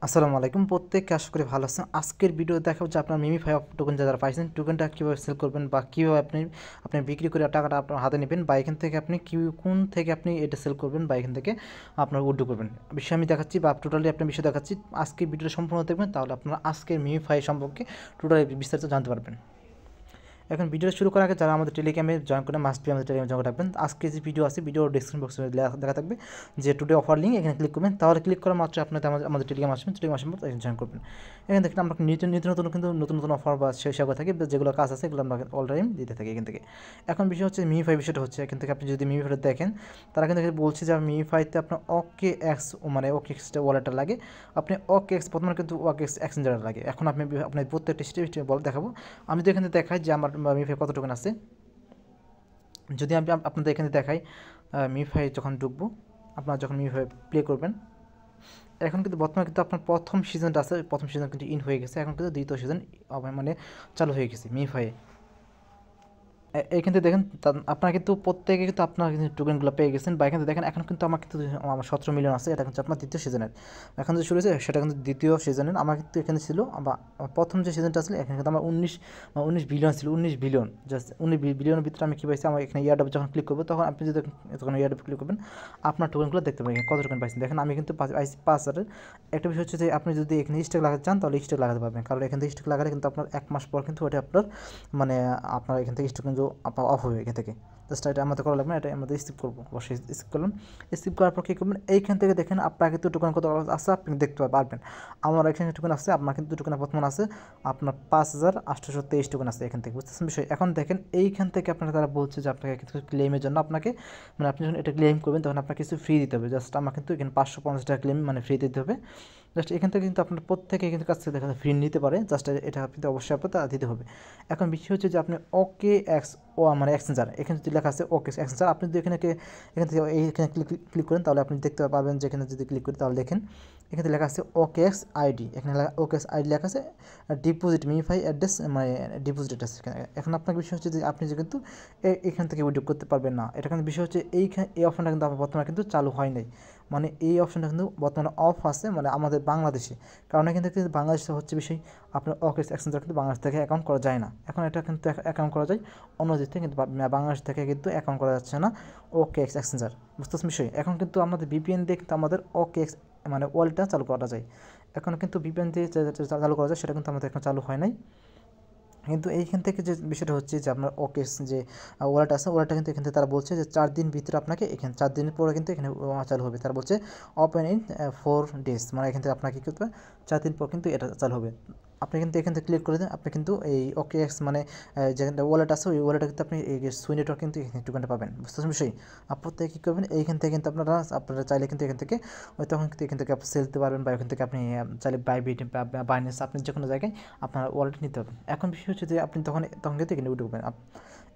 আসসালামু আলাইকুম প্রত্যেককে আশা করি ভালো আছেন। আজকের ভিডিও দেখাবো যে আপনার মিমিফাই টোকেন যারা পাইছেন টোকেনটা কীভাবে সেল করবেন বা কীভাবে আপনি বিক্রি করে টাকাটা আপনার হাতে নেবেন বা এখান থেকে আপনি কোন থেকে আপনি এটা সেল করবেন বা এখান থেকে আপনার উইথড্র করবেন বিষয় আমি দেখাচ্ছি বা টোটালি আপনার বিষয় দেখাচ্ছি। আজকের ভিডিওটা সম্পূর্ণ দেখবেন তাহলে আপনারা আজকের মিমিফাই সম্পর্কে টোটালি বিস্তারিত জানতে পারবেন। এখন ভিডিওটা শুরু করার আগে যারা আমাদের টেলিগ্রামে জয়েন করে মাস্ট বি আমাদের টেলিগ্রামে জয়েন রাখবেন। আজকে যে ভিডিও আছে ভিডিও ডিসক্রিপশন বক্সে দেখা থাকবে যে টুডে অফার লিঙ্ক, এখানে ক্লিক করবেন। তাহলে ক্লিক করা মাত্র আপনাদের আমাদের টেলিগ্রাম আসবেন, টেলিগ্রাম আসার পর জয়েন করবেন। এখানে দেখেন আমরা নিত্য নতুন কিন্তু নতুন অফার বা সেবা থাকে, যেগুলো কাজ আছে এগুলো আমরা অল টাইম দিতে থাকি এখান থেকে। এখন বিষয় হচ্ছে মিমিফাই বিষয়টা হচ্ছে এখান থেকে আপনি যদি মিমিফাইটা দেখেন তারা কিন্তু বলছে যে মিমিফাইতে আপনার ওকে এক্স মানে ওকে এক্সটা ওয়ালেটটা লাগে, আপনি ওকে এক্স প্রথমে কিন্তু ওকে এক্স এক্সচেঞ্জার লাগে। এখন আপনি আপনার প্রত্যেকটা স্টেপ দেখাবো। আমি যদি এখানে দেখাই যে আমার মিমিফাই কত টোকেন আছে, যদি আমি আপনাদের এখানে দেখাই মিমিফাই যখন ঢুকবো, আপনারা যখন মিমিফাই প্লে করবেন, এখন কিন্তু বর্তমানে কিন্তু আপনার প্রথম সিজনটা আছে, প্রথম সিজন কিন্তু ইন হয়ে গেছে, এখন কিন্তু দ্বিতীয় সিজন মানে চালু হয়ে গেছে মিমিফাই। এইখান থেকে দেখেন আপনারা কিন্তু প্রত্যেকে কিন্তু আপনার কিন্তু টোকেনগুলো পেয়ে গেছেন বা এখান থেকে দেখেন এখন কিন্তু আমার কিন্তু আমার 17 মিলিয়ন আছে, এটা কিন্তু আপনার দ্বিতীয় সিজনের। এখন যে শুরু হয়েছে সেটা কিন্তু দ্বিতীয় সিজনের। আমার কিন্তু এখানে ছিল বা প্রথম যে সিজনটা ছিল এখানে কিন্তু আমার 19 বিলিয়ন ছিল, 19 বিলিয়ন। জাস্ট 19 বিলিয়নের ভিতরে আমি কী পাইছি, আমার এখানে ইয়ারডাপ যখন ক্লিক করবো তখন আপনি যদি তখন ইয়ারডাপ ক্লিক করবেন আপনার টোকেনগুলো দেখতে পাবেন কত টোকেন পাইছেন। দেখেন আমি কিন্তু পাইছি 5,000। একটা বিষয় হচ্ছে যে আপনি যদি এখানে স্টক লাগাতে চান তাহলে স্টক লাগাতে পারবেন, কারণ এখান থেকে স্টক লাগালে কিন্তু আপনার 1 মাস পর কিন্তু ওটা আপনার মানে আপনার এখান থেকে স্টক কিন্তু আপনার অফ হবে এখান থেকে। জাস্ট এটা আমাদের করা লাগবে না, এটা আমাদের স্কিপ করবো, অবশ্যই স্কিপ করলাম। স্কিপ করার পর কী করবেন, এইখান থেকে দেখেন আপনার কিন্তু টোকেন কত আছে আপনি দেখতে পারবেন। আমার এখানে টোকেন আছে, আপনার কিন্তু টোকেন বর্তমান আছে আপনার 5,823 টোকেন আছে এখান থেকে, বুঝতেছেন বিষয়। এখন দেখেন এইখান থেকে আপনারা তারা বলছে যে আপনাকে কিছু ক্লেমের জন্য আপনাকে মানে আপনি যখন এটা ক্লেম করবেন তখন আপনাকে কিছু ফ্রি দিতে হবে। জাস্ট আমার কিন্তু এখানে 550 টাকা ক্লেম মানে ফ্রি দিতে হবে। জাস্ট এখান থেকে কিন্তু আপনার প্রত্যেকে কিন্তু কাছ থেকে দেখা ফ্রি নিতে পারে, জাস্ট এটা আপনি অবশ্যই আপনার দিতে হবে। এখন বিষয় হচ্ছে যে আপনি ওকে এক্স মানে এক্সচেঞ্জার, এখানে যদি লেখা আছে ওকে এক্সচেঞ্জার, আপনি যদি এখানে থেকে এইখানে ক্লিক করেন তাহলে আপনি দেখতে পাবেন যে এখানে যদি ক্লিক করি তাহলে দেখেন এখানে লেখা আছে ওকে এক্স আইডি, এখানে ওকে এক্স আইডি লেখা আছে ডিপোজিট মিমিফাই অ্যাড্রেস মানে ডিপোজিট অ্যাড্রেস। এখন আপনার বিষয় হচ্ছে যে আপনি যে কিন্তু এখান থেকে উইথড্র করতে পারবেন না, এটা কিন্তু বিষয় হচ্ছে এই অপশনটা কিন্তু আমার বর্তমানে কিন্তু চালু হয় নাই, মানে এই অপশনটা কিন্তু বর্তমানে অফ আছে মানে আমাদের বাংলাদেশে। কারণ এখান থেকে বাংলাদেশে হচ্ছে বিষয় আপনার ওকে এক্সচেঞ্জার কিন্তু বাংলাদেশ থেকে অ্যাকাউন্ট করা যায় না। এখন এটা কিন্তু অ্যাকাউন্ট করা যায় অন্য দেশ থেকে, কিন্তু বাংলাদেশ থেকে কিন্তু অ্যাকাউন্ট করা যাচ্ছে না ওকে এক্সচেঞ্জার, বুঝতেছেন বিষয়। এখন কিন্তু আমাদের ভিপিএন দিয়ে কিন্তু আমাদের ওকে এক্স মানে ওয়ালেটটা চালু করা যায়। এখন কিন্তু ভিপিএন দিয়ে চালু করা যায়, সেটা কিন্তু আমাদের এখন চালু হয় নাই। কিন্তু এইখান থেকে যে বিষয়টা হচ্ছে যে আপনার ওকে যে ওয়ালেট আছে, ওয়ালেটটা কিন্তু এখান থেকে তারা বলছে যে 4 দিন ভিতরে আপনাকে এখানে 4 দিনের পরে কিন্তু এখানে চালু হবে। তারা বলছে ওপেন ইন 4 ডেজ, মানে এখান থেকে আপনাকে কী করতে হবে 4 দিন পর কিন্তু এটা চালু হবে। আপনি কিন্তু এখান থেকে ক্লিক করে দেন, আপনি কিন্তু এই ওকে এক্স মানে যে ওয়ালেট আছে ওই ওয়ালেটে কিন্তু আপনি এই সুই নেটওয়ার্ক কিন্তু এখানে টোকেনটা পাবেন, বুঝতে পারছেন বিষয়। প্রত্যেকে কী করবেন এইখান থেকে কিন্তু আপনারা চাইলে কিন্তু এখান থেকে তখন কিন্তু এখান থেকে আপনি সেল দিতে পারবেন বা এখান থেকে আপনি চাইলে বাইবিট বা বাইন্যান্স আপনি যে কোনো জায়গায় আপনার ওয়ালেট নিতে পারবেন। এখন বিষয় হচ্ছে যে আপনি তখন কিন্তু এখানে উইথড্র করবেন,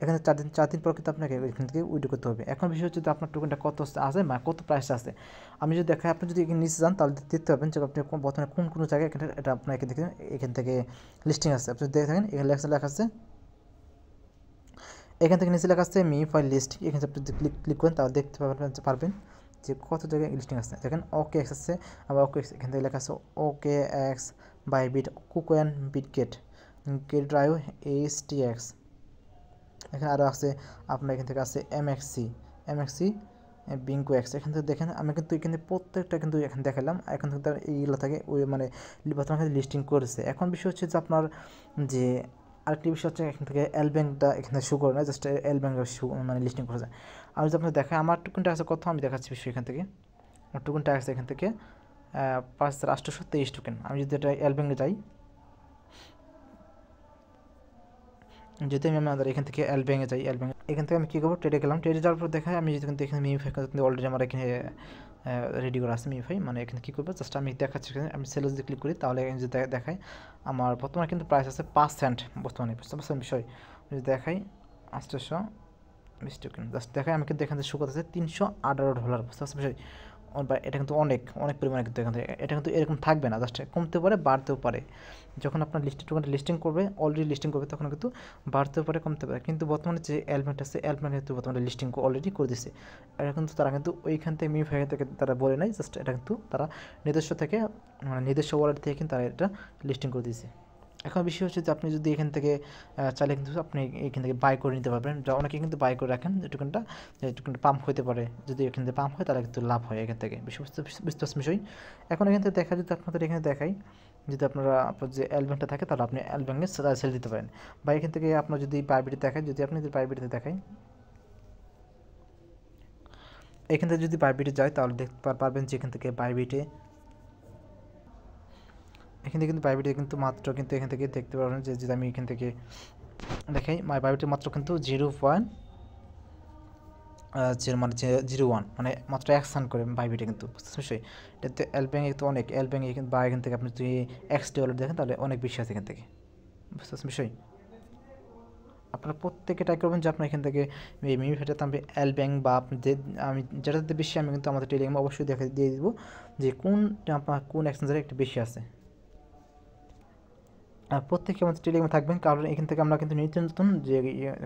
এখানে 4 দিন পর কিন্তু আপনাকে এখান থেকে উইথড্র করতে হবে। এখন বিষয় হচ্ছে যে আপনার টোকেনটা কত আছে বা কত প্রাইস আছে আমি যদি দেখাই, আপনি যদি এখানে নিচে যান তাহলে দেখতে পাবেন যে আপনি বর্তমানে কোন জায়গায় এখানে এটা আপনার এখান থেকে লিস্টিং আছে। আপনি দেখে থাকেন এখানে লেখা আছে, এখান থেকে নিচে লেখা আছে মিমিফাই লিস্টিং, এখানে আপনি যদি ক্লিক করেন তাহলে দেখতে পারবেন যে কত জায়গায় লিস্টিং আছে। দেখেন ওকে এক্স আছে, আবার ওকে এক্স এখান থেকে লেখা আছে OKX Bybit KuCoin Bitget Gate drive HTX, এখানে আরও আছে আপনার এখান থেকে আছে এমএক্সি বিঙ্কো এক্স। এখান থেকে দেখেন আমি কিন্তু এখানে প্রত্যেকটা কিন্তু এখানে দেখালাম, এখন কিন্তু এইগুলো থেকে ওই মানে বর্তমানে লিস্টিং করেছে। এখন বিষয় হচ্ছে যে আপনার যে আরেকটি বিষয় হচ্ছে এখান থেকে এল ব্যাংকটা এখানে শো করে না, জাস্ট এল ব্যাংকের শো মানে লিস্টিং করেছে। আমি যদি আপনার দেখাই আমার টোকেনটা আছে কত আমি দেখাচ্ছি বিষয় এখান থেকে। আমার টোকেনটা আছে এখান থেকে 5,823 টোকেন। আমি যদি এটা এল ব্যাংকে যাই, যদি আমি আমাদের এখান থেকে এল ব্যাংকে যাই, এল ব্যাংক এখান থেকে আমি কী করবো ট্রেডে গেলাম, ট্রেডে যাওয়ার পর দেখাই আমি যদি এখানে মিমিফাই কিন্তু অলরেডি আমার এখানে রেডি করা আছে মিমিফাই, মানে এখানে কী করবো জাস্ট আমি দেখাচ্ছি এখানে আমি সেলস দিয়ে ক্লিক করি তাহলে এখানে যদি দেখাই আমার বর্তমানে কিন্তু প্রাইস আছে 5 সেন্ট বর্তমানে, বুঝতে পারছেন বিষয়। যদি দেখাই 820 টোকেন জাস্ট দেখাই আমি কিন্তু এখান থেকে শো করতেছে $318, বুঝতে পারছেন বিষয়। বা এটা কিন্তু অনেক অনেক পরিমাণে কিন্তু এখান থেকে এটা কিন্তু এরকম থাকবে না, জাস্ট কমতেও পারে বাড়তেও পারে। যখন আপনার টোকেনটা লিস্টিং করবে, অলরেডি লিস্টিং করবে, তখন কিন্তু বাড়তেও পারে কমতে পারে। কিন্তু বর্তমানে যে এলমেন্ট আছে, এলমেন্ট কিন্তু বর্তমানে লিস্টিং অলরেডি করে দিছে। এটা কিন্তু তারা কিন্তু ওইখান থেকে মিফাই থেকে তারা বলে নাই, জাস্ট এটা কিন্তু তারা নিজস্ব থেকে মানে নিজস্ব ওয়ালেট থেকে কিন্তু তারা এটা লিস্টিং করে দিয়েছে। এখন বিষয় হচ্ছে যে আপনি যদি এখান থেকে চাইলে কিন্তু আপনি এখান থেকে বাই করে নিতে পারবেন, যা অনেকে কিন্তু বাই করে রাখেন যে টোকেনটা পাম্প হতে পারে, যদি এখান থেকে পাম্প হয় তাহলে কিন্তু লাভ হয় এখান থেকে। বুঝতে পারছেন বিষয়? এখন এখান থেকে দেখা যদি আপনাদের এখানে দেখাই, যদি আপনার যে অ্যালব্যাংকটা থাকে তাহলে আপনি অ্যালব্যাংকে সেল দিতে পারেন। বা এখান থেকে আপনার যদি বাইবিটে দেখায়, যদি আপনি যদি বাইবিটে দেখাই, এখান থেকে যদি বাইবিটে যায় তাহলে দেখতে পারবেন যে এখান থেকে বাইবিটে কিন্তু বাইবিটে কিন্তু মাত্র কিন্তু এখান থেকে দেখতে পারবেন যে যদি আমি এখান থেকে দেখাই বাইবিটে মাত্র কিন্তু 0.01 মানে মাত্র 1 সেন্ট করে বাইবিটে কিন্তু। বুঝতে বিষয় এটাতে এলব্যাংকে কিন্তু অনেক এলব্যাংকে কিন্তু বা এখান থেকে আপনি যদি এক্সটি ওয়ালেট দেখেন তাহলে অনেক বেশি আছে এখান থেকে। বুঝতে পারছেন বিষয়? আপনারা প্রত্যেকে ট্রাই করবেন যে আপনার এখান থেকে মিমিফাইটাতে আমি এল ব্যাংক বা আপনি যে আমি যেটাতে বেশি আমি কিন্তু আমাদের টেলিগ্রামে অবশ্যই দিয়ে দিব যে আপনার কোন এক্সচেঞ্জারে একটু বেশি আছে। আর প্রত্যেকে আমাদের টেলিগ্রামে থাকবেন, কারণ এখান থেকে আমরা কিন্তু নিত্য নতুন যে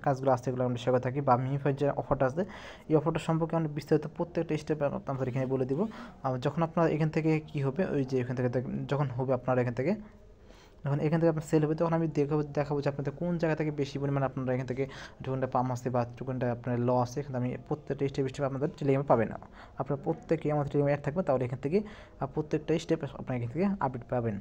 কাজগুলো আছে এগুলো আমরা শেয়ার করে থাকি। বা মিমিফাই যে অফারটা আছে এই অফারটা সম্পর্কে আমরা বিস্তারিত প্রত্যেকটা স্টেপ আপনাদের এখানে বলে দিব। আর যখন আপনার এখান থেকে কী হবে, ওই যে এখান থেকে যখন হবে আপনার এখান থেকে যখন এখান থেকে আপনার সেল হবে, তখন আমি দেখাবো যে আপনাদের কোন জায়গা থেকে বেশি পরিমাণে আপনারা এখান থেকে টোকেনটা পাম আছে বা টোকেনটা আপনার ল আছে, এখানে আমি প্রত্যেকটা স্টেপ আপনাদের টেলিগ্রামে পাবেন না। আপনারা প্রত্যেকে আমাদের টেলিগ্রামে অ্যাড থাকবে, তাহলে এখান থেকে প্রত্যেকটা স্টেপ আপনারা এখান থেকে আপডেট পাবেন।